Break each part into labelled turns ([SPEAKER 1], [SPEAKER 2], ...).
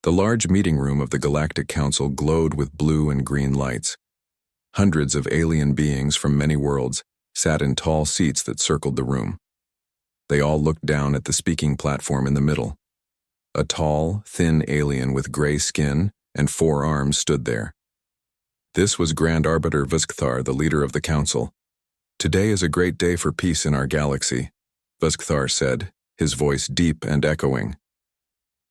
[SPEAKER 1] The large meeting room of the Galactic Council glowed with blue and green lights. Hundreds of alien beings from many worlds sat in tall seats that circled the room. They all looked down at the speaking platform in the middle. A tall, thin alien with gray skin and 4 arms stood there. This was Grand Arbiter Vuskthar, the leader of the council. "Today is a great day for peace in our galaxy," Vuskthar said, his voice deep and echoing.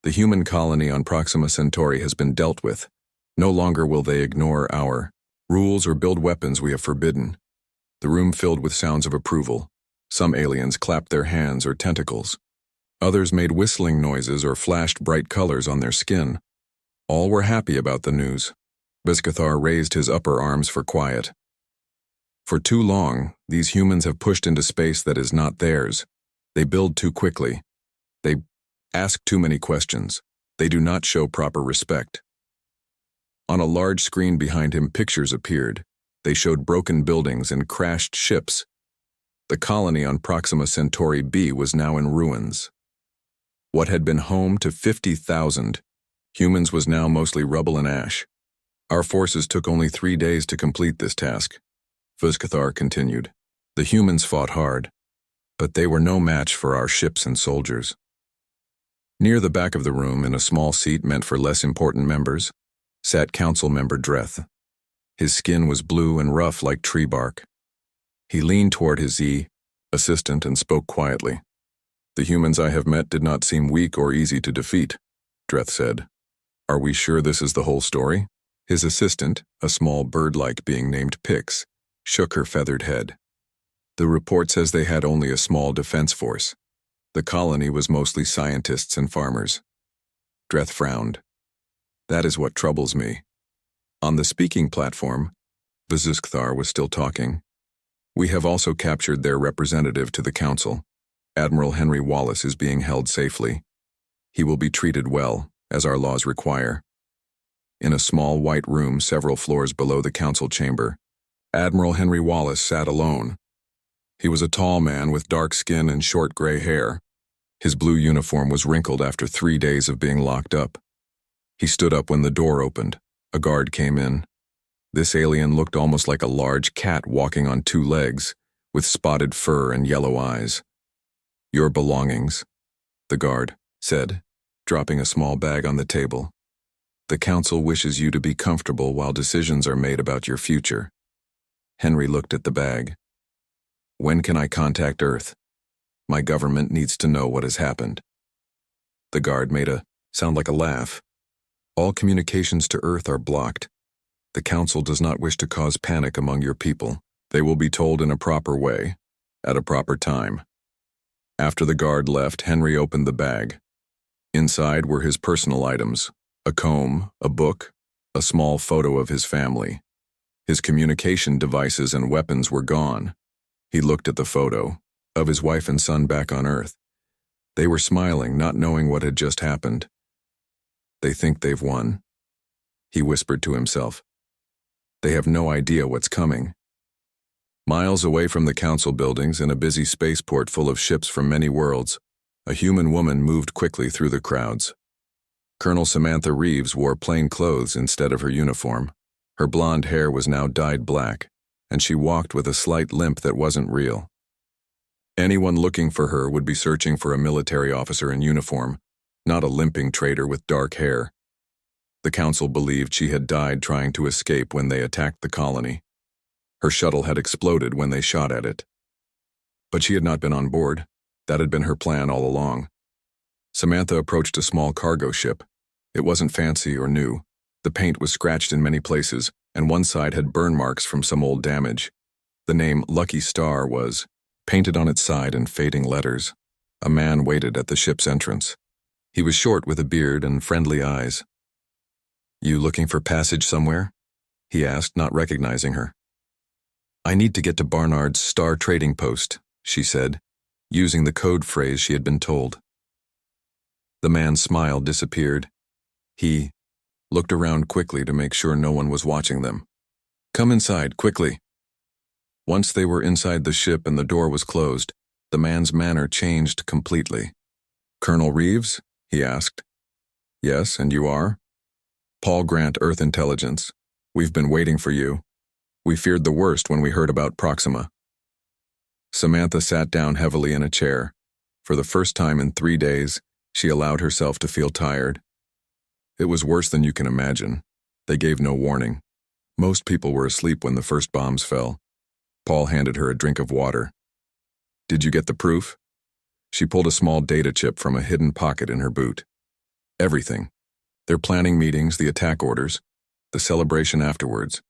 [SPEAKER 1] "The human colony on Proxima Centauri has been dealt with. No longer will they ignore our rules or build weapons we have forbidden." The room filled with sounds of approval. Some aliens clapped their hands or tentacles. Others made whistling noises or flashed bright colors on their skin. All were happy about the news. Vuskthar raised his upper arms for quiet. "For too long, these humans have pushed into space that is not theirs. They build too quickly. They ask too many questions. They do not show proper respect." On a large screen behind him, pictures appeared. They showed broken buildings and crashed ships. The colony on Proxima Centauri B was now in ruins. What had been home to 50,000 humans was now mostly rubble and ash. "Our forces took only 3 days to complete this task," Vuskthar continued. "The humans fought hard, but they were no match for our ships and soldiers." Near the back of the room, in a small seat meant for less important members, sat Council Member Dreth. His skin was blue and rough like tree bark. He leaned toward his assistant and spoke quietly. "The humans I have met did not seem weak or easy to defeat," Dreth said. "Are we sure this is the whole story?" His assistant, a small bird-like being named Pix, shook her feathered head. "The report says they had only a small defense force. The colony was mostly scientists and farmers." Dreth frowned. "That is what troubles me." On the speaking platform, Vuskthar was still talking. "We have also captured their representative to the council. Admiral Henry Wallace is being held safely. He will be treated well, as our laws require." In a small white room several floors below the council chamber, Admiral Henry Wallace sat alone. He was a tall man with dark skin and short gray hair. His blue uniform was wrinkled after 3 days of being locked up. He stood up when the door opened. A guard came in. This alien looked almost like a large cat walking on 2 legs, with spotted fur and yellow eyes. "Your belongings," the guard said, dropping a small bag on the table. "The council wishes you to be comfortable while decisions are made about your future." Henry looked at the bag. "When can I contact Earth? My government needs to know what has happened." The guard made a sound like a laugh. "All communications to Earth are blocked. The council does not wish to cause panic among your people. They will be told in a proper way, at a proper time." After the guard left, Henry opened the bag. Inside were his personal items: a comb, a book, a small photo of his family. His communication devices and weapons were gone. He looked at the photo of his wife and son back on Earth. They were smiling, not knowing what had just happened. "They think they've won," he whispered to himself. "They have no idea what's coming." Miles away from the council buildings, in a busy spaceport full of ships from many worlds, a human woman moved quickly through the crowds. Colonel Samantha Reeves wore plain clothes instead of her uniform. Her blonde hair was now dyed black, and she walked with a slight limp that wasn't real. Anyone looking for her would be searching for a military officer in uniform, not a limping traitor with dark hair. The council believed she had died trying to escape when they attacked the colony. Her shuttle had exploded when they shot at it. But she had not been on board. That had been her plan all along. Samantha approached a small cargo ship. It wasn't fancy or new. The paint was scratched in many places, and one side had burn marks from some old damage. The name Lucky Star was painted on its side in fading letters. A man waited at the ship's entrance. He was short with a beard and friendly eyes. "You looking for passage somewhere?" he asked, not recognizing her. "I need to get to Barnard's Star Trading Post," she said, using the code phrase she had been told. The man's smile disappeared. He looked around quickly to make sure no one was watching them. "Come inside, quickly." Once they were inside the ship and the door was closed, the man's manner changed completely. "Colonel Reeves?" he asked. Yes, and you are? Paul Grant, Earth Intelligence. We've been waiting for you. We feared the worst when we heard about Proxima. Samantha sat down heavily in a chair. For the first time in 3 days, she allowed herself to feel tired. It was worse than you can imagine. They gave no warning. Most people were asleep when the first bombs fell. Paul handed her a drink of water. Did you get the proof? She pulled a small data chip from a hidden pocket in her boot. Everything. They're planning meetings, the attack orders, the celebration afterwards.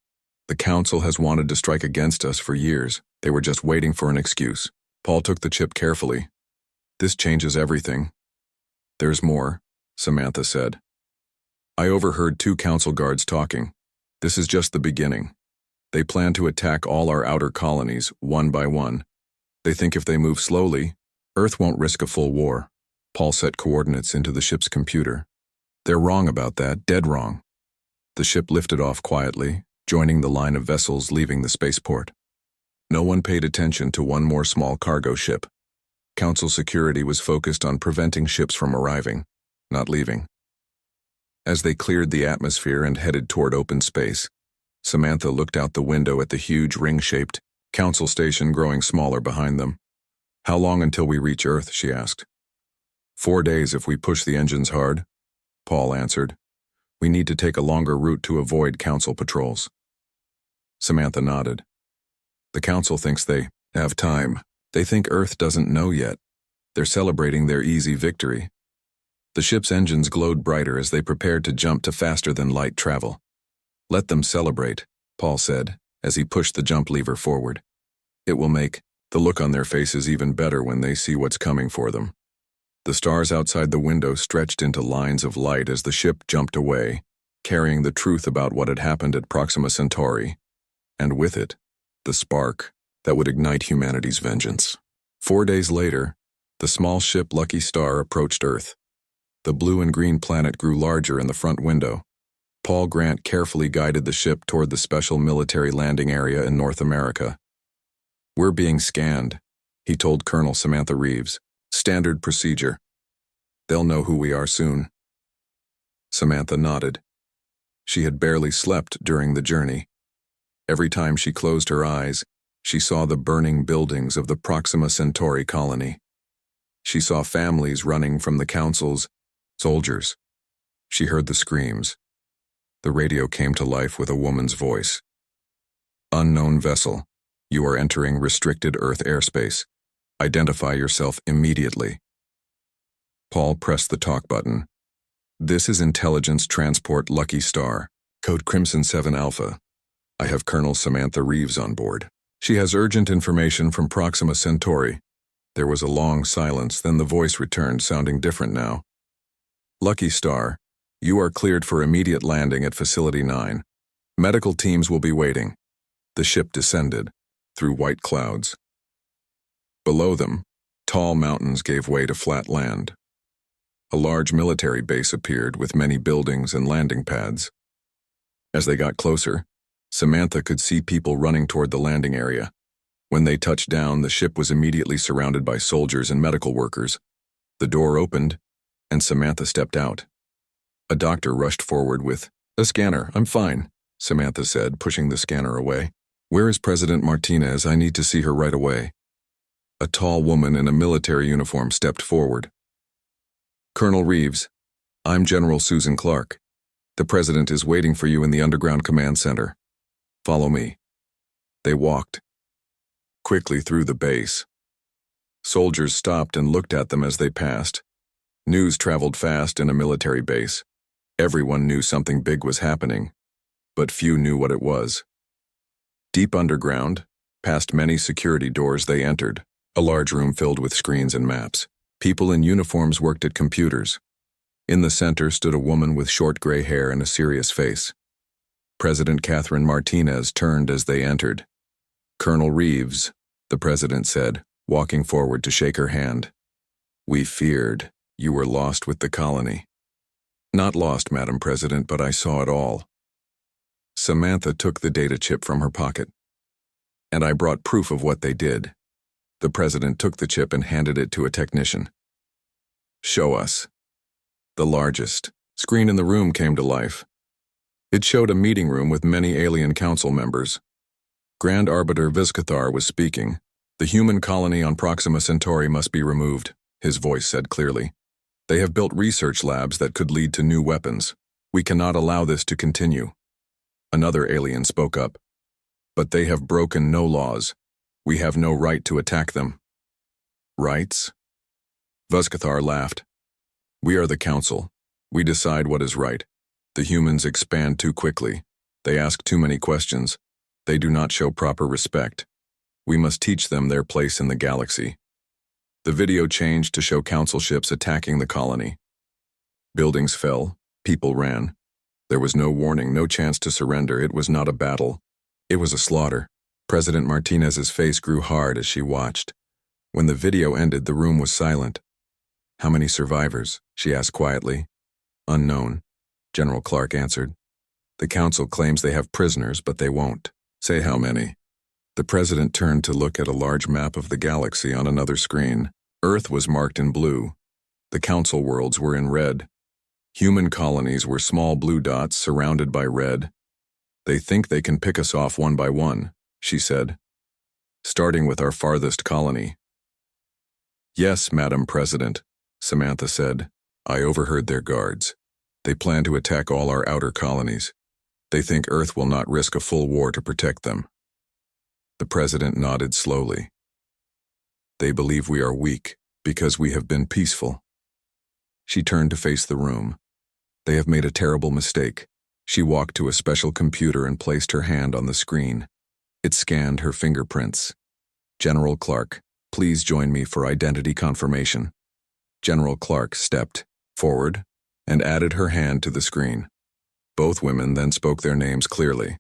[SPEAKER 1] The Council has wanted to strike against us for years. They were just waiting for an excuse. Paul took the chip carefully. This changes everything. There's more, Samantha said. I overheard 2 council guards talking. This is just the beginning. They plan to attack all our outer colonies, one by one. They think if they move slowly, Earth won't risk a full war. Paul set coordinates into the ship's computer. They're wrong about that, dead wrong. The ship lifted off quietly, joining the line of vessels leaving the spaceport. No one paid attention to one more small cargo ship. Council security was focused on preventing ships from arriving, not leaving. As they cleared the atmosphere and headed toward open space, Samantha looked out the window at the huge ring-shaped Council station growing smaller behind them. How long until we reach Earth, she asked. 4 days if we push the engines hard, Paul answered. We need to take a longer route to avoid Council patrols. Samantha nodded. The Council thinks they have time. They think Earth doesn't know yet. They're celebrating their easy victory. The ship's engines glowed brighter as they prepared to jump to faster-than-light travel. Let them celebrate, Paul said, as he pushed the jump lever forward. It will make the look on their faces even better when they see what's coming for them. The stars outside the window stretched into lines of light as the ship jumped away, carrying the truth about what had happened at Proxima Centauri, and with it, the spark that would ignite humanity's vengeance. 4 days later, the small ship Lucky Star approached Earth. The blue and green planet grew larger in the front window. Paul Grant carefully guided the ship toward the special military landing area in North America. We're being scanned, he told Colonel Samantha Reeves. Standard procedure. They'll know who we are soon. Samantha nodded. She had barely slept during the journey. Every time she closed her eyes, she saw the burning buildings of the Proxima Centauri colony. She saw families running from the Council's soldiers. She heard the screams. The radio came to life with a woman's voice. Unknown vessel, you are entering restricted Earth airspace. Identify yourself immediately. Paul pressed the talk button. This is Intelligence Transport Lucky Star, code Crimson 7 Alpha. I have Colonel Samantha Reeves on board. She has urgent information from Proxima Centauri. There was a long silence, then the voice returned, sounding different now. Lucky Star, you are cleared for immediate landing at Facility 9. Medical teams will be waiting. The ship descended, through white clouds. Below them, tall mountains gave way to flat land. A large military base appeared with many buildings and landing pads. As they got closer, Samantha could see people running toward the landing area. When they touched down, the ship was immediately surrounded by soldiers and medical workers. The door opened, and Samantha stepped out. A doctor rushed forward with, "A scanner, I'm fine," Samantha said, pushing the scanner away. "Where is President Martinez? I need to see her right away." A tall woman in a military uniform stepped forward. "Colonel Reeves, I'm General Susan Clark. The President is waiting for you in the Underground Command Center. Follow me." They walked quickly through the base. Soldiers stopped and looked at them as they passed. News traveled fast in a military base. Everyone knew something big was happening, but few knew what it was. Deep underground, past many security doors, they entered. A large room filled with screens and maps. People in uniforms worked at computers. In the center stood a woman with short gray hair and a serious face. President Catherine Martinez turned as they entered. "Colonel Reeves," the president said, walking forward to shake her hand. "We feared you were lost with the colony." "Not lost, Madam President, but I saw it all." Samantha took the data chip from her pocket. "And I brought proof of what they did." The president took the chip and handed it to a technician. "Show us." The largest, Screen in the room came to life. It showed a meeting room with many alien council members. Grand Arbiter Vizcathar was speaking. The human colony on Proxima Centauri must be removed, his voice said clearly. They have built research labs that could lead to new weapons. We cannot allow this to continue. Another alien spoke up. But they have broken no laws. We have no right to attack them. Rights? Vizcathar laughed. We are the council. We decide what is right. The humans expand too quickly. They ask too many questions. They do not show proper respect. We must teach them their place in the galaxy. The video changed to show council ships attacking the colony. Buildings fell. People ran. There was no warning, no chance to surrender. It was not a battle. It was a slaughter. President Martinez's face grew hard as she watched. When the video ended, the room was silent. How many survivors? She asked quietly. Unknown, General Clark answered. The council claims they have prisoners, but they won't. Say how many. The president turned to look at a large map of the galaxy on another screen. Earth was marked in blue. The council worlds were in red. Human colonies were small blue dots surrounded by red. They think they can pick us off one by one, she said. Starting with our farthest colony. Yes, Madam President, Samantha said. I overheard their guards. They plan to attack all our outer colonies. They think Earth will not risk a full war to protect them. The president nodded slowly. They believe we are weak because we have been peaceful. She turned to face the room. They have made a terrible mistake. She walked to a special computer and placed her hand on the screen. It scanned her fingerprints. General Clark, please join me for identity confirmation. General Clark stepped forward and added her hand to the screen. Both women then spoke their names clearly.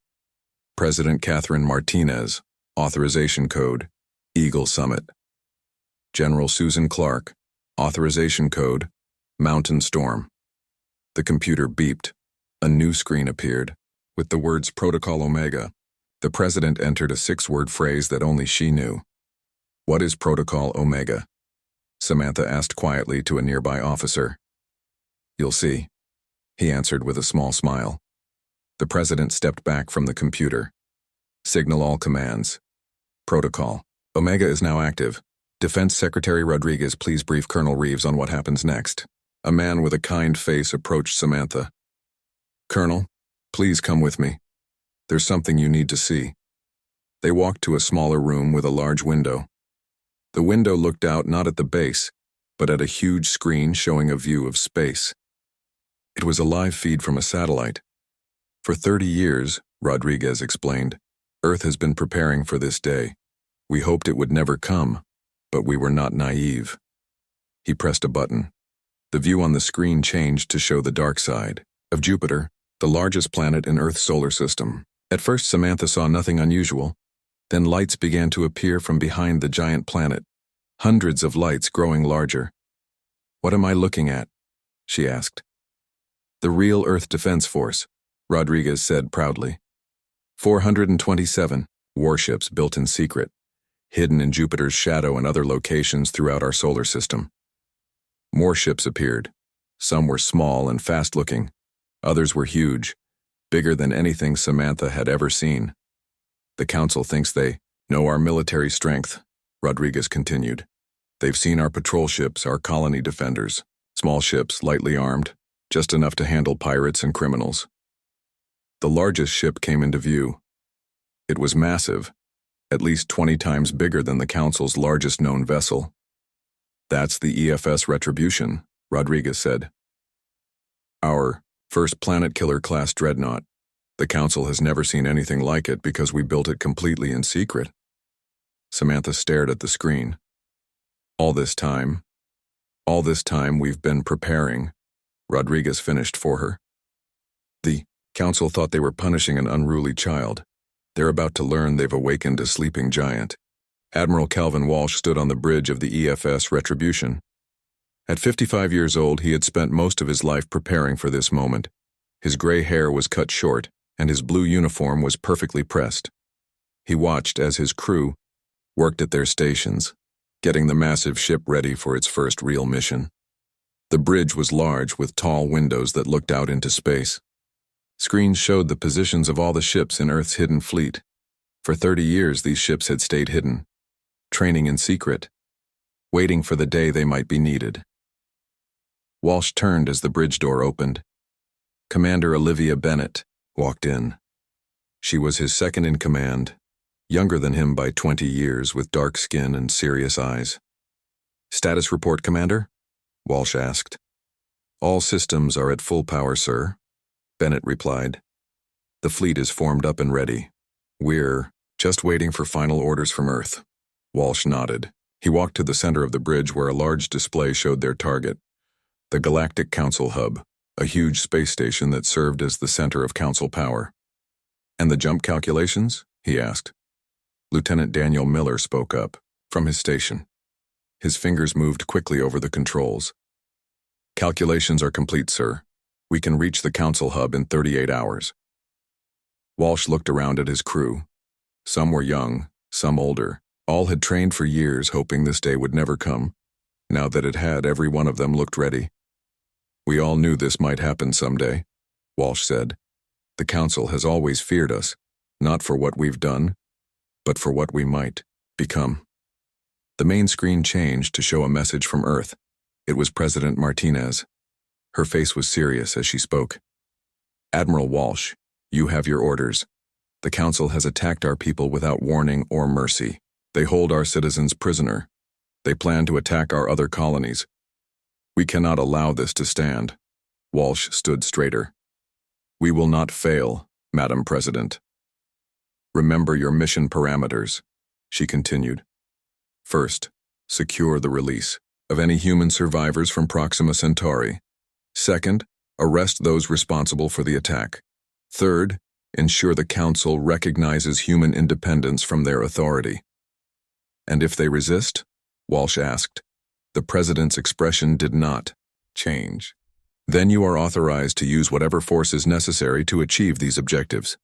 [SPEAKER 1] President Catherine Martinez, authorization code, Eagle Summit. General Susan Clark, authorization code, Mountain Storm. The computer beeped. A new screen appeared. With the words Protocol Omega, the president entered a 6-word phrase that only she knew. What is Protocol Omega? Samantha asked quietly to a nearby officer. You'll see, he answered with a small smile. The president stepped back from the computer. Signal all commands. Protocol. Omega is now active. Defense Secretary Rodriguez, please brief Colonel Reeves on what happens next. A man with a kind face approached Samantha. Colonel, please come with me. There's something you need to see. They walked to a smaller room with a large window. The window looked out not at the base, but at a huge screen showing a view of space. It was a live feed from a satellite. For 30 years, Rodriguez explained, Earth has been preparing for this day. We hoped it would never come, but we were not naive. He pressed a button. The view on the screen changed to show the dark side of Jupiter, the largest planet in Earth's solar system. At first, Samantha saw nothing unusual. Then lights began to appear from behind the giant planet. Hundreds of lights growing larger. What am I looking at? She asked. The real Earth Defense Force, Rodriguez said proudly. 427 warships built in secret, hidden in Jupiter's shadow and other locations throughout our solar system. More ships appeared. Some were small and fast-looking. Others were huge, bigger than anything Samantha had ever seen. The council thinks they know our military strength, Rodriguez continued. They've seen our patrol ships, our colony defenders, small ships, lightly armed, just enough to handle pirates and criminals. The largest ship came into view. It was massive, at least 20 times bigger than the council's largest known vessel. That's the EFS Retribution, Rodriguez said. Our first planet killer class dreadnought. The council has never seen anything like it because we built it completely in secret. Samantha stared at the screen. All this time we've been preparing, Rodriguez finished for her. The council thought they were punishing an unruly child. They're about to learn they've awakened a sleeping giant. Admiral Calvin Walsh stood on the bridge of the EFS Retribution. At 55 years old, he had spent most of his life preparing for this moment. His gray hair was cut short, and his blue uniform was perfectly pressed. He watched as his crew worked at their stations, getting the massive ship ready for its first real mission. The bridge was large, with tall windows that looked out into space. Screens showed the positions of all the ships in Earth's hidden fleet. For 30 years, these ships had stayed hidden, training in secret, waiting for the day they might be needed. Walsh turned as the bridge door opened. Commander Olivia Bennett walked in. She was his second in command, younger than him by 20 years, with dark skin and serious eyes. "Status report, Commander?" Walsh asked. "All systems are at full power, sir," Bennett replied. "The fleet is formed up and ready. We're just waiting for final orders from Earth." Walsh nodded. He walked to the center of the bridge where a large display showed their target, the Galactic Council Hub, a huge space station that served as the center of Council power. "And the jump calculations?" he asked. Lieutenant Daniel Miller spoke up, from his station. His fingers moved quickly over the controls. "Calculations are complete, sir. We can reach the Council Hub in 38 hours. Walsh looked around at his crew. Some were young, some older. All had trained for years, hoping this day would never come. Now that it had, every one of them looked ready. "We all knew this might happen someday," Walsh said. "The Council has always feared us, not for what we've done, but for what we might become." The main screen changed to show a message from Earth. It was President Martinez. Her face was serious as she spoke. "Admiral Walsh, you have your orders. The Council has attacked our people without warning or mercy. They hold our citizens prisoner. They plan to attack our other colonies. We cannot allow this to stand." Walsh stood straighter. "We will not fail, Madam President. Remember your mission parameters," she continued. "First, secure the release of any human survivors from Proxima Centauri. Second, arrest those responsible for the attack. Third, ensure the Council recognizes human independence from their authority." "And if they resist?" Walsh asked. The President's expression did not change. "Then you are authorized to use whatever force is necessary to achieve these objectives."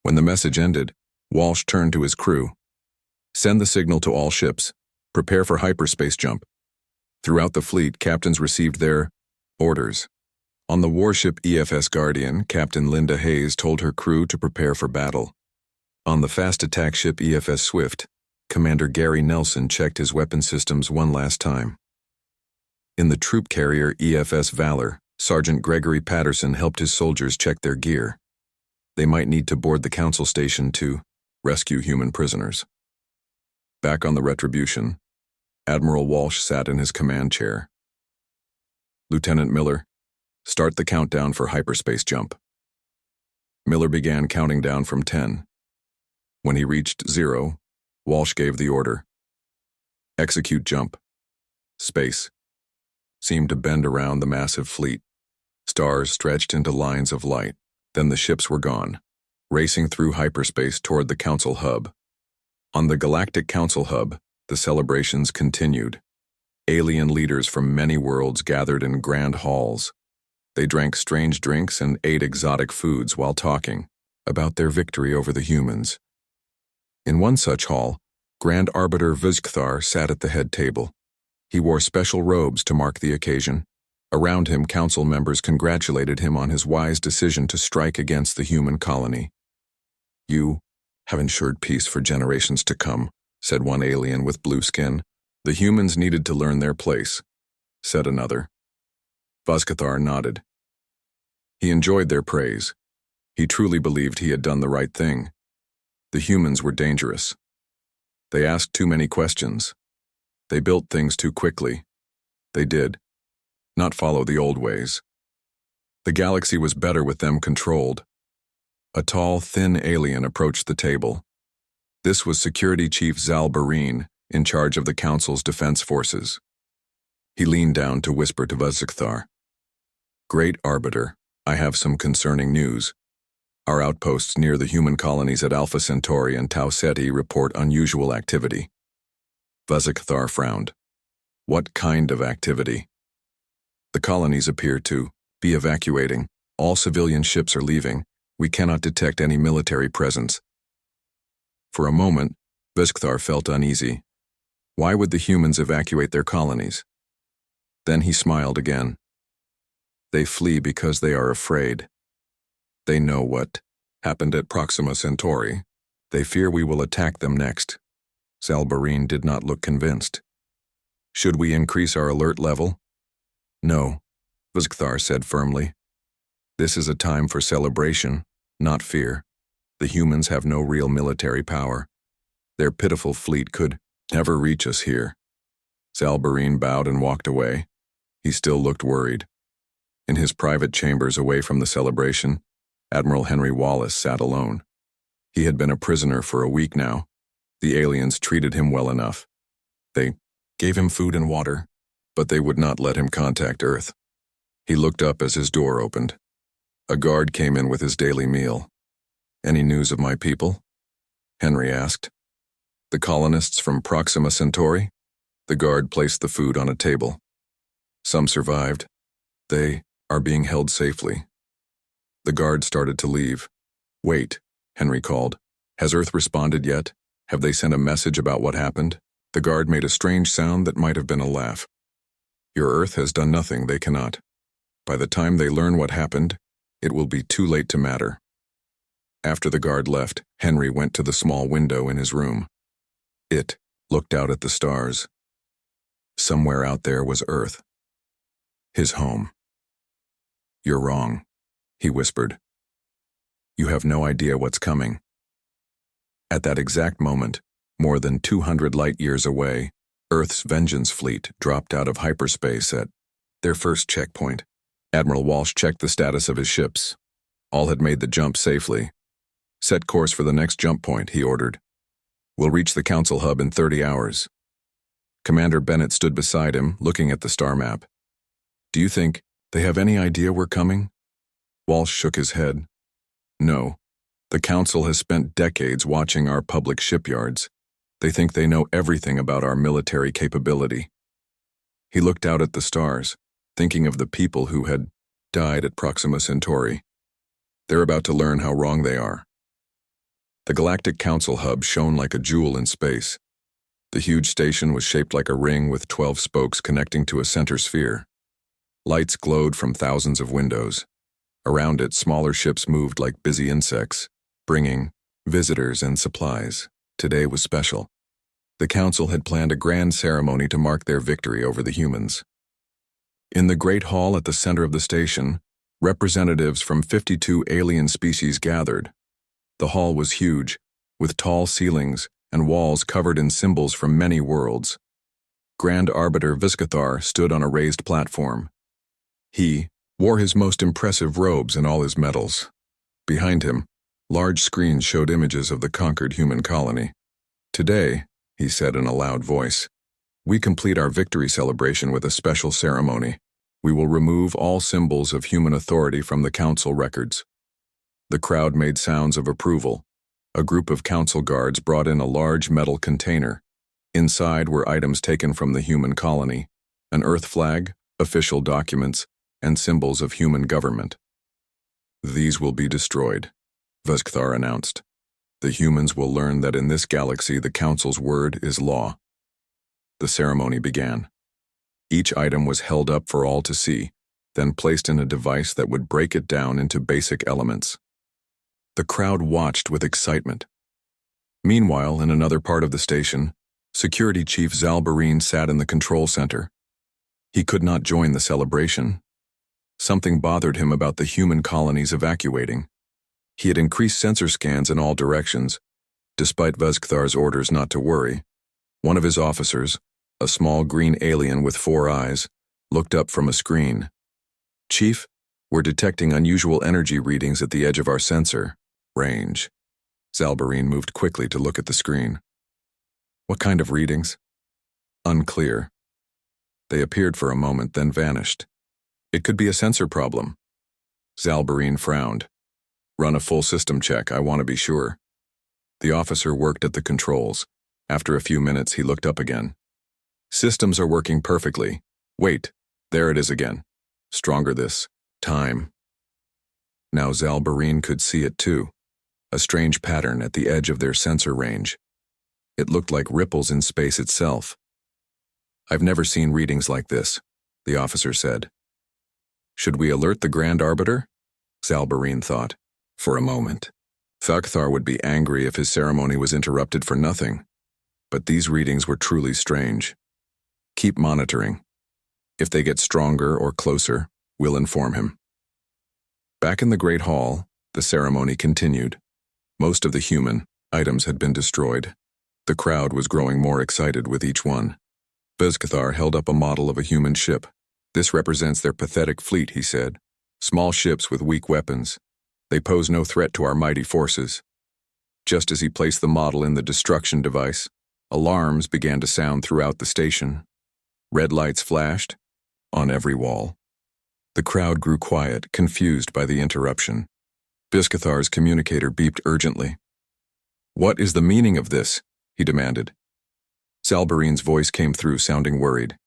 [SPEAKER 1] When the message ended, Walsh turned to his crew. "Send the signal to all ships. Prepare for hyperspace jump." Throughout the fleet, captains received their orders. On the warship EFS Guardian, Captain Linda Hayes told her crew to prepare for battle. On the fast attack ship EFS Swift, Commander Gary Nelson checked his weapon systems one last time. In the troop carrier EFS Valor, Sergeant Gregory Patterson helped his soldiers check their gear. They might need to board the Council station to rescue human prisoners. Back on the Retribution, Admiral Walsh sat in his command chair. "Lieutenant Miller, start the countdown for hyperspace jump." Miller began counting down from 10. When he reached 0, Walsh gave the order. "Execute jump." Space seemed to bend around the massive fleet. Stars stretched into lines of light. Then the ships were gone, racing through hyperspace toward the Council Hub. On the Galactic Council Hub, the celebrations continued. Alien leaders from many worlds gathered in grand halls. They drank strange drinks and ate exotic foods while talking about their victory over the humans. In one such hall, Grand Arbiter Vizkthar sat at the head table. He wore special robes to mark the occasion. Around him, council members congratulated him on his wise decision to strike against the human colony. "You have ensured peace for generations to come," said one alien with blue skin. "The humans needed to learn their place," said another. Vizkthar nodded. He enjoyed their praise. He truly believed he had done the right thing. The humans were dangerous. They asked too many questions. They built things too quickly. They did not follow the old ways. The galaxy was better with them controlled. A tall, thin alien approached the table. This was Security Chief Zal Barine, in charge of the Council's defense forces. He leaned down to whisper to Vizkthar. "Great Arbiter, I have some concerning news. Our outposts near the human colonies at Alpha Centauri and Tau Ceti report unusual activity." Vizkthar frowned. "What kind of activity?" "The colonies appear to be evacuating. All civilian ships are leaving. We cannot detect any military presence." For a moment, Vizkthar felt uneasy. Why would the humans evacuate their colonies? Then he smiled again. They flee because they are afraid. They know what happened at Proxima Centauri. They fear we will attack them next. Zalbarine did not look convinced. Should we increase our alert level? No, Vizgthar said firmly. This is a time for celebration, not fear. The humans have no real military power. Their pitiful fleet could never reach us here. Zalbarine bowed and walked away. He still looked worried. In his private chambers away from the celebration, Admiral Henry Wallace sat alone. He had been a prisoner for a week now. The aliens treated him well enough. They gave him food and water, but they would not let him contact Earth. He looked up as his door opened. A guard came in with his daily meal. "Any news of my people?" Henry asked. "The colonists from Proxima Centauri?" The guard placed the food on a table. "Some survived. They are being held safely." The guard started to leave. "Wait," Henry called. "Has Earth responded yet? Have they sent a message about what happened?" The guard made a strange sound that might have been a laugh. "Your Earth has done nothing they cannot. By the time they learn what happened, it will be too late to matter." After the guard left, Henry went to the small window in his room. It looked out at the stars. Somewhere out there was Earth. His home. "You're wrong," he whispered. "You have no idea what's coming." At that exact moment, more than 200 light-years away, Earth's Vengeance fleet dropped out of hyperspace at their first checkpoint. Admiral Walsh checked the status of his ships. All had made the jump safely. "Set course for the next jump point," he ordered. "We'll reach the Council hub in 30 hours. Commander Bennett stood beside him, looking at the star map. "Do you think they have any idea we're coming?" Walsh shook his head. "No. The Council has spent decades watching our public shipyards. They think they know everything about our military capability." He looked out at the stars, thinking of the people who had died at Proxima Centauri. They're about to learn how wrong they are. The Galactic Council hub shone like a jewel in space. The huge station was shaped like a ring with 12 spokes connecting to a center sphere. Lights glowed from thousands of windows. Around it, smaller ships moved like busy insects, bringing visitors and supplies. Today was special. The Council had planned a grand ceremony to mark their victory over the humans. In the great hall at the center of the station, representatives from 52 alien species gathered. The hall was huge, with tall ceilings and walls covered in symbols from many worlds. Grand Arbiter Vizgthar stood on a raised platform. He wore his most impressive robes and all his medals. Behind him, large screens showed images of the conquered human colony. "Today," he said in a loud voice, "we complete our victory celebration with a special ceremony. We will remove all symbols of human authority from the Council records." The crowd made sounds of approval. A group of Council guards brought in a large metal container. Inside were items taken from the human colony: an Earth flag, official documents, and symbols of human government. "These will be destroyed," Vizgthar announced. "The humans will learn that in this galaxy the Council's word is law." The ceremony began. Each item was held up for all to see, then placed in a device that would break it down into basic elements. The crowd watched with excitement. Meanwhile, in another part of the station, Security Chief Zalbarine sat in the control center. He could not join the celebration. Something bothered him about the human colonies evacuating. He had increased sensor scans in all directions, despite Vizgthar's orders not to worry. One of his officers, a small green alien with 4 eyes, looked up from a screen. "Chief, we're detecting unusual energy readings at the edge of our sensor range." Zalbarine moved quickly to look at the screen. "What kind of readings?" "Unclear. They appeared for a moment, then vanished. It could be a sensor problem." Zalbarine frowned. "Run a full system check, I want to be sure." The officer worked at the controls. After a few minutes, he looked up again. "Systems are working perfectly. Wait, there it is again. Stronger this time." Now Zalbarine could see it too, a strange pattern at the edge of their sensor range. It looked like ripples in space itself. "I've never seen readings like this," the officer said. Should we alert the Grand Arbiter? Zalbarine thought. For a moment. Thakthar would be angry if his ceremony was interrupted for nothing. But these readings were truly strange. Keep monitoring. If they get stronger or closer, we'll inform him. Back in the Great Hall, the ceremony continued. Most of the human items had been destroyed. The crowd was growing more excited with each one. Bezkathar held up a model of a human ship. This represents their pathetic fleet, he said. Small ships with weak weapons. They pose no threat to our mighty forces. Just as he placed the model in the destruction device, alarms began to sound throughout the station. Red lights flashed on every wall. The crowd grew quiet, confused by the interruption. Bizkathar's communicator beeped urgently. What is the meaning of this? He demanded. Zalbarine's voice came through, sounding worried.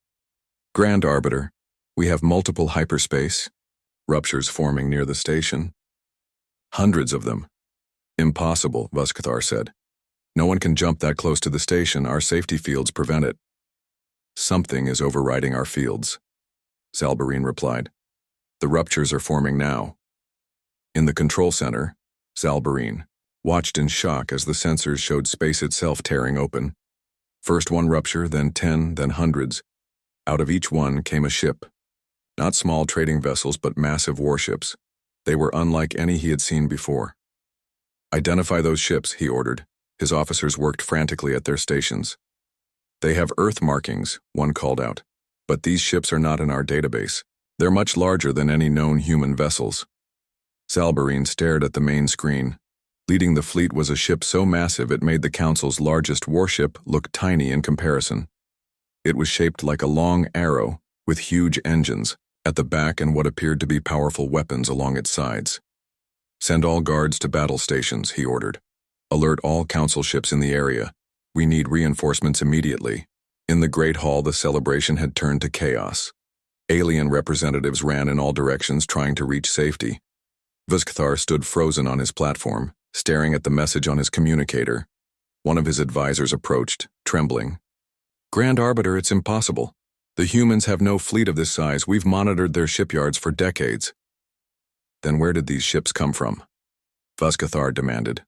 [SPEAKER 1] Grand Arbiter, we have multiple hyperspace ruptures forming near the station. Hundreds of them. Impossible, Vuskathar said. No one can jump that close to the station. Our safety fields prevent it. Something is overriding our fields, Zalbarine replied. The ruptures are forming now. In the control center, Zalbarine watched in shock as the sensors showed space itself tearing open. First one rupture, then 10, then hundreds. Out of each one came a ship. Not small trading vessels, but massive warships. They were unlike any he had seen before. Identify those ships, he ordered. His officers worked frantically at their stations. They have Earth markings, one called out. But these ships are not in our database. They're much larger than any known human vessels. Zalbarine stared at the main screen. Leading the fleet was a ship so massive it made the Council's largest warship look tiny in comparison. It was shaped like a long arrow, with huge engines at the back and what appeared to be powerful weapons along its sides. Send all guards to battle stations, he ordered. Alert all Council ships in the area. We need reinforcements immediately. In the Great Hall, the celebration had turned to chaos. Alien representatives ran in all directions trying to reach safety. Vuskathar stood frozen on his platform, staring at the message on his communicator. One of his advisors approached, trembling. Grand Arbiter, it's impossible. The humans have no fleet of this size. We've monitored their shipyards for decades. Then where did these ships come from? Vuskathar demanded.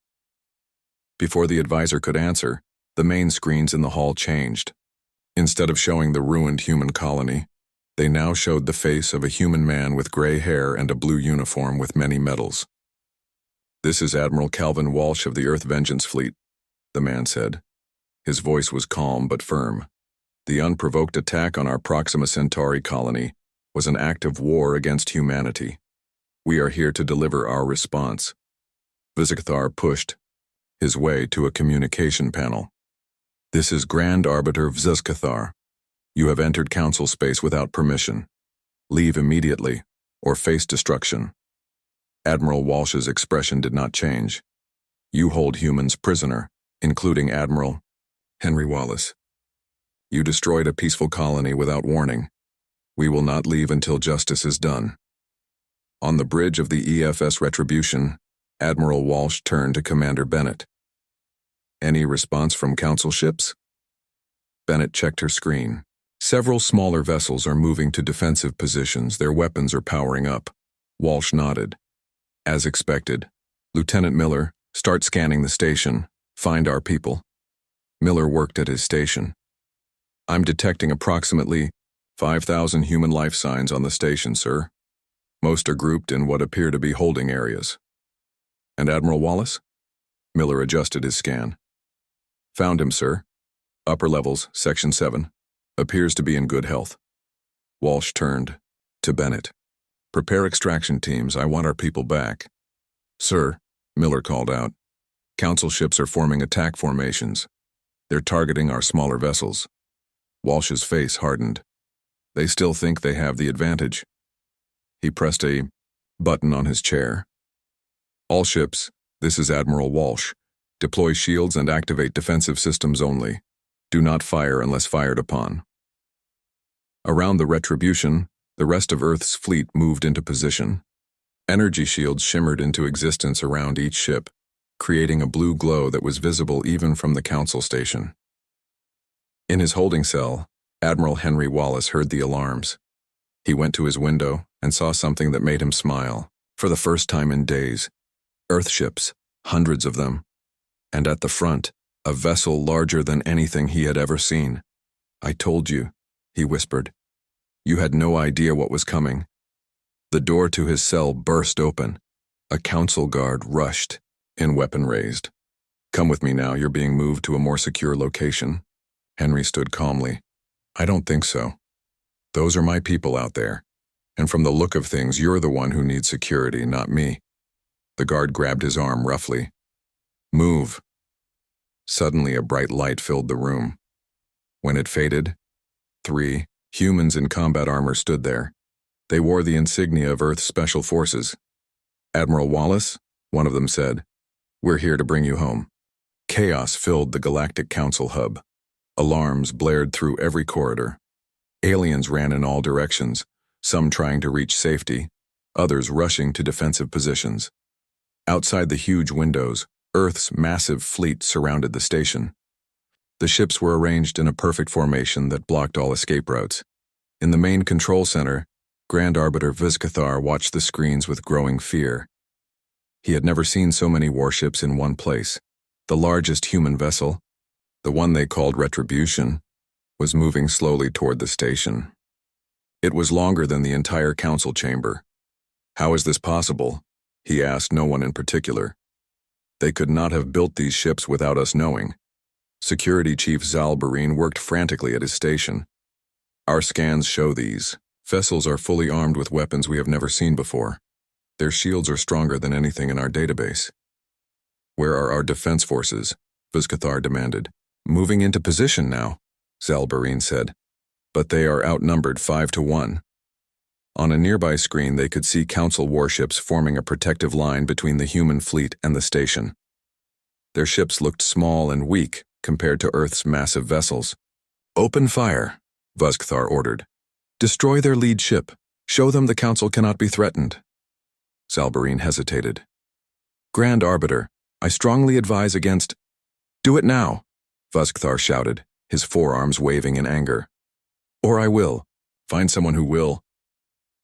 [SPEAKER 1] Before the advisor could answer, the main screens in the hall changed. Instead of showing the ruined human colony, they now showed the face of a human man with gray hair and a blue uniform with many medals. This is Admiral Calvin Walsh of the Earth Vengeance Fleet, the man said. His voice was calm but firm. The unprovoked attack on our Proxima Centauri colony was an act of war against humanity. We are here to deliver our response. Vuskathar pushed his way to a communication panel. This is Grand Arbiter Vuskathar. You have entered Council space without permission. Leave immediately, or face destruction. Admiral Walsh's expression did not change. You hold humans prisoner, including Admiral Henry Wallace. You destroyed a peaceful colony without warning. We will not leave until justice is done. On the bridge of the EFS Retribution, Admiral Walsh turned to Commander Bennett. Any response from Council ships? Bennett checked her screen. Several smaller vessels are moving to defensive positions. Their weapons are powering up. Walsh nodded. As expected. Lieutenant Miller, start scanning the station. Find our people. Miller worked at his station. I'm detecting approximately 5,000 human life signs on the station, sir. Most are grouped in what appear to be holding areas. And Admiral Wallace? Miller adjusted his scan. Found him, sir. Upper levels, Section 7. Appears to be in good health. Walsh turned to Bennett. Prepare extraction teams. I want our people back. Sir, Miller called out. Council ships are forming attack formations. They're targeting our smaller vessels. Walsh's face hardened. They still think they have the advantage. He pressed a button on his chair. All ships, this is Admiral Walsh. Deploy shields and activate defensive systems only. Do not fire unless fired upon. Around the Retribution, the rest of Earth's fleet moved into position. Energy shields shimmered into existence around each ship, creating a blue glow that was visible even from the Council station. In his holding cell, Admiral Henry Wallace heard the alarms. He went to his window, and saw something that made him smile. For the first time in days, Earthships, hundreds of them. And at the front, a vessel larger than anything he had ever seen. "I told you," he whispered. "You had no idea what was coming." The door to his cell burst open. A council guard rushed, in weapon raised. "Come with me now, you're being moved to a more secure location." Henry stood calmly. "I don't think so. Those are my people out there. And from the look of things, you're the one who needs security, not me." The guard grabbed his arm roughly. "Move." Suddenly, a bright light filled the room. When it faded, 3 humans in combat armor stood there. They wore the insignia of Earth's Special Forces. "Admiral Wallace," one of them said, "we're here to bring you home." Chaos filled the Galactic Council hub. Alarms blared through every corridor. Aliens ran in all directions, some trying to reach safety, others rushing to defensive positions. Outside the huge windows, Earth's massive fleet surrounded the station. The ships were arranged in a perfect formation that blocked all escape routes. In the main control center, Grand Arbiter Vizcathar watched the screens with growing fear. He had never seen so many warships in one place. The largest human vessel, the one they called Retribution, was moving slowly toward the station. It was longer than the entire council chamber. "How is this possible?" he asked no one in particular. "They could not have built these ships without us knowing." Security Chief Zalbarine worked frantically at his station. "Our scans show these vessels are fully armed with weapons we have never seen before. Their shields are stronger than anything in our database." "Where are our defense forces?" Vizcathar demanded. "Moving into position now," Zalbarine said. "But they are outnumbered 5-1. On a nearby screen, they could see Council warships forming a protective line between the human fleet and the station. Their ships looked small and weak compared to Earth's massive vessels. "Open fire," Vizcathar ordered. "Destroy their lead ship. Show them the Council cannot be threatened." Zalbarine hesitated. "Grand Arbiter, I strongly advise against—" "Do it now," Vizcathar shouted, his forearms waving in anger. "Or I will. Find someone who will."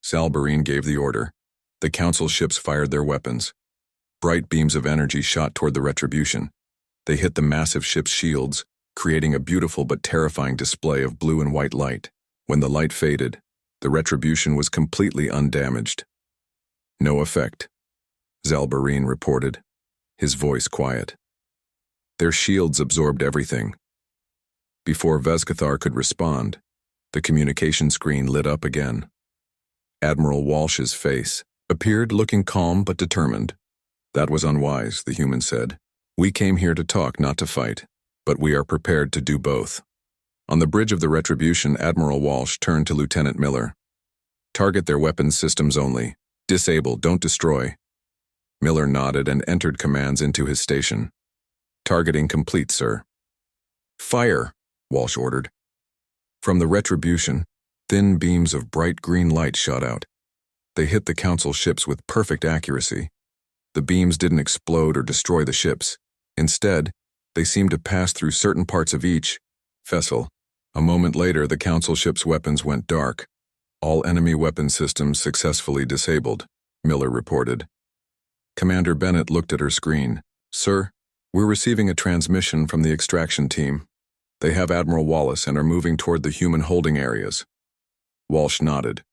[SPEAKER 1] Zalbarine gave the order. The Council ships fired their weapons. Bright beams of energy shot toward the Retribution. They hit the massive ship's shields, creating a beautiful but terrifying display of blue and white light. When the light faded, the Retribution was completely undamaged. "No effect," Zalbarine reported, his voice quiet. Their shields absorbed everything. Before Vizcathar could respond, the communication screen lit up again. Admiral Walsh's face appeared, looking calm but determined. "That was unwise," the human said. "We came here to talk, not to fight, but we are prepared to do both." On the bridge of the Retribution, Admiral Walsh turned to Lieutenant Miller. "Target their weapons systems only. Disable, don't destroy." Miller nodded and entered commands into his station. "Targeting complete, sir." "Fire," Walsh ordered. From the Retribution, thin beams of bright green light shot out. They hit the Council ships with perfect accuracy. The beams didn't explode or destroy the ships. Instead, they seemed to pass through certain parts of each vessel. A moment later, the Council ship's weapons went dark. "All enemy weapon systems successfully disabled," Miller reported. Commander Bennett looked at her screen. "Sir, we're receiving a transmission from the extraction team. They have Admiral Wallace and are moving toward the human holding areas." Walsh nodded.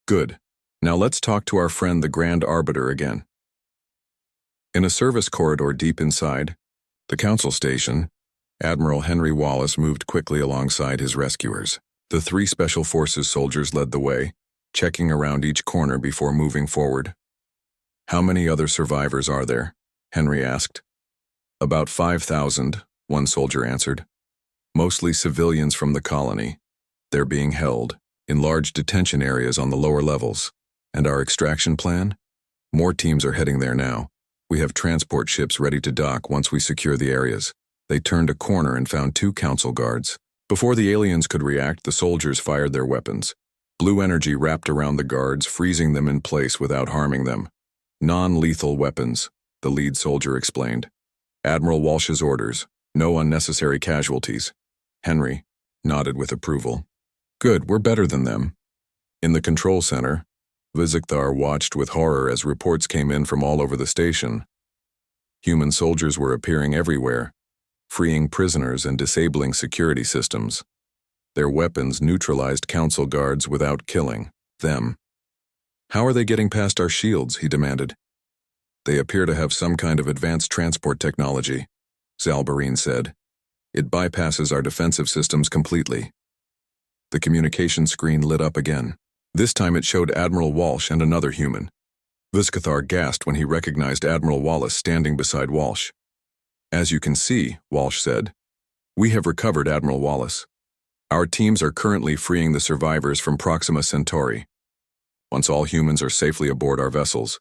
[SPEAKER 1] "Good. Now let's talk to our friend the Grand Arbiter again." In a service corridor deep inside the Council station, Admiral Henry Wallace moved quickly alongside his rescuers. The 3 Special Forces soldiers led the way, checking around each corner before moving forward. "How many other survivors are there?" Henry asked. "About 5,000, one soldier answered. "Mostly civilians from the colony. They're being held in large detention areas on the lower levels. And our extraction plan? More teams are heading there now. We have transport ships ready to dock once we secure the areas." They turned a corner and found 2 Council guards. Before the aliens could react, the soldiers fired their weapons. Blue energy wrapped around the guards, freezing them in place without harming them. "Non-lethal weapons," the lead soldier explained. "Admiral Walsh's orders. No unnecessary casualties." Henry nodded with approval. "Good, we're better than them." In the control center, Vizikthar watched with horror as reports came in from all over the station. Human soldiers were appearing everywhere, freeing prisoners and disabling security systems. Their weapons neutralized council guards without killing them. "How are they getting past our shields?" he demanded. "They appear to have some kind of advanced transport technology," Zalbarine said. "It bypasses our defensive systems completely." The communication screen lit up again. This time it showed Admiral Walsh and another human. Vizikathar gasped when he recognized Admiral Wallace standing beside Walsh. "As you can see," Walsh said, "we have recovered Admiral Wallace. Our teams are currently freeing the survivors from Proxima Centauri. Once all humans are safely aboard our vessels,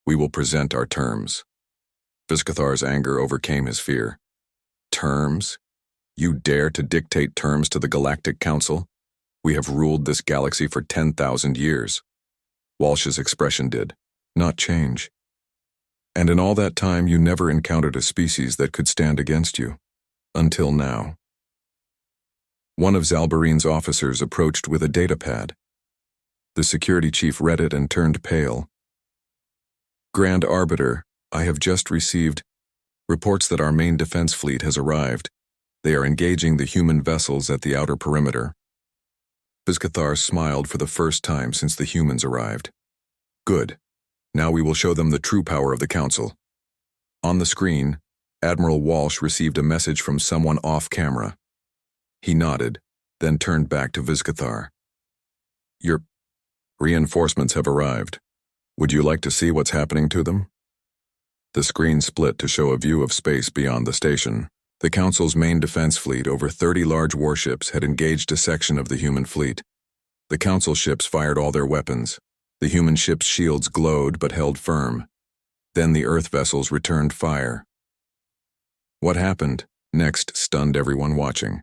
[SPEAKER 1] we will present our terms." Vizikathar's anger overcame his fear. "Terms? You dare to dictate terms to the Galactic Council? We have ruled this galaxy for 10,000 years. Walsh's expression did not change. "And in all that time you never encountered a species that could stand against you. Until now." One of Zalbarine's officers approached with a datapad. The security chief read it and turned pale. "Grand Arbiter, I have just received reports that our main defense fleet has arrived. They are engaging the human vessels at the outer perimeter." Vizikathar smiled for the first time since the humans arrived. "Good. Now we will show them the true power of the Council." On the screen, Admiral Walsh received a message from someone off-camera. He nodded, then turned back to Vizikathar. "Your reinforcements have arrived. Would you like to see what's happening to them?" The screen split to show a view of space beyond the station. The Council's main defense fleet, over 30 large warships, had engaged a section of the human fleet. The Council ships fired all their weapons. The human ships' shields glowed but held firm. Then the Earth vessels returned fire. What happened next stunned everyone watching.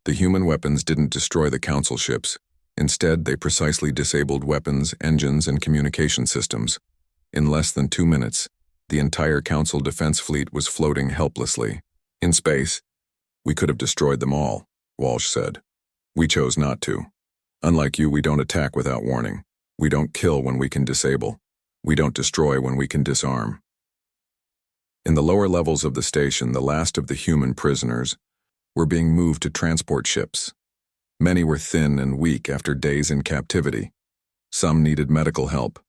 [SPEAKER 1] The human weapons didn't destroy the Council ships. Instead, they precisely disabled weapons, engines, and communication systems. In less than 2 minutes, the entire Council defense fleet was floating helplessly. "In space, we could have destroyed them all," Walsh said. "We chose not to. Unlike you, we don't attack without warning. We don't kill when we can disable. We don't destroy when we can disarm." In the lower levels of the station, the last of the human prisoners were being moved to transport ships. Many were thin and weak after days in captivity. Some needed medical help.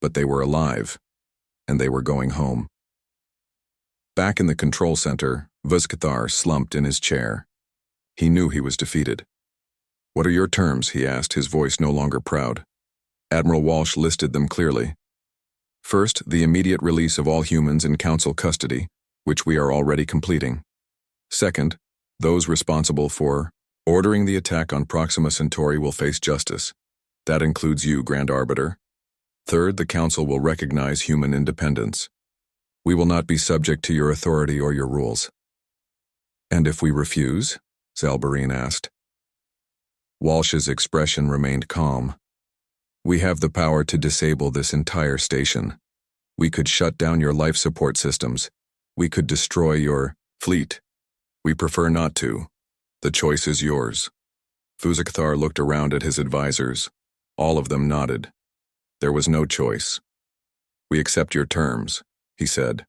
[SPEAKER 1] But they were alive, and they were going home. Back in the control center, Vizikathar slumped in his chair. He knew he was defeated. "What are your terms?" he asked, his voice no longer proud. Admiral Walsh listed them clearly. "First, the immediate release of all humans in Council custody, which we are already completing. Second, those responsible for ordering the attack on Proxima Centauri will face justice. That includes you, Grand Arbiter. Third, the Council will recognize human independence. We will not be subject to your authority or your rules." "And if we refuse?" Zalbarine asked. Walsh's expression remained calm. "We have the power to disable this entire station. We could shut down your life support systems. We could destroy your fleet. We prefer not to. The choice is yours." Vizikathar looked around at his advisors. All of them nodded. There was no choice. "We accept your terms," he said.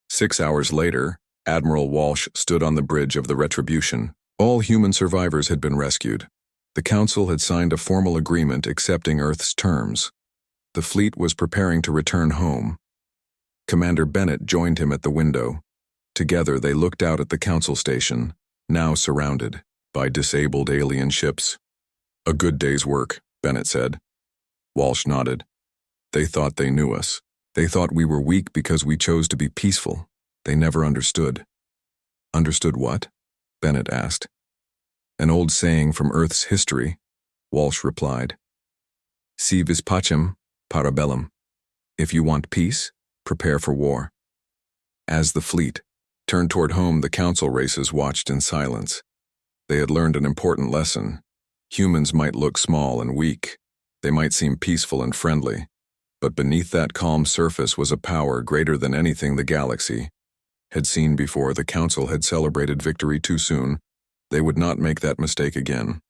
[SPEAKER 1] 6 hours later, Admiral Walsh stood on the bridge of the Retribution. All human survivors had been rescued. The Council had signed a formal agreement accepting Earth's terms. The fleet was preparing to return home. Commander Bennett joined him at the window. Together they looked out at the Council station, now surrounded by disabled alien ships. "A good day's work," Bennett said. Walsh nodded. "They thought they knew us. They thought we were weak because we chose to be peaceful. They never understood." "Understood what?" Bennett asked. "An old saying from Earth's history," Walsh replied. "Si vis pacem, para bellum." If you want peace, prepare for war. As the fleet turned toward home, the Council races watched in silence. They had learned an important lesson. Humans might look small and weak. They might seem peaceful and friendly. But beneath that calm surface was a power greater than anything the galaxy had seen before. The Council had celebrated victory too soon. They would not make that mistake again.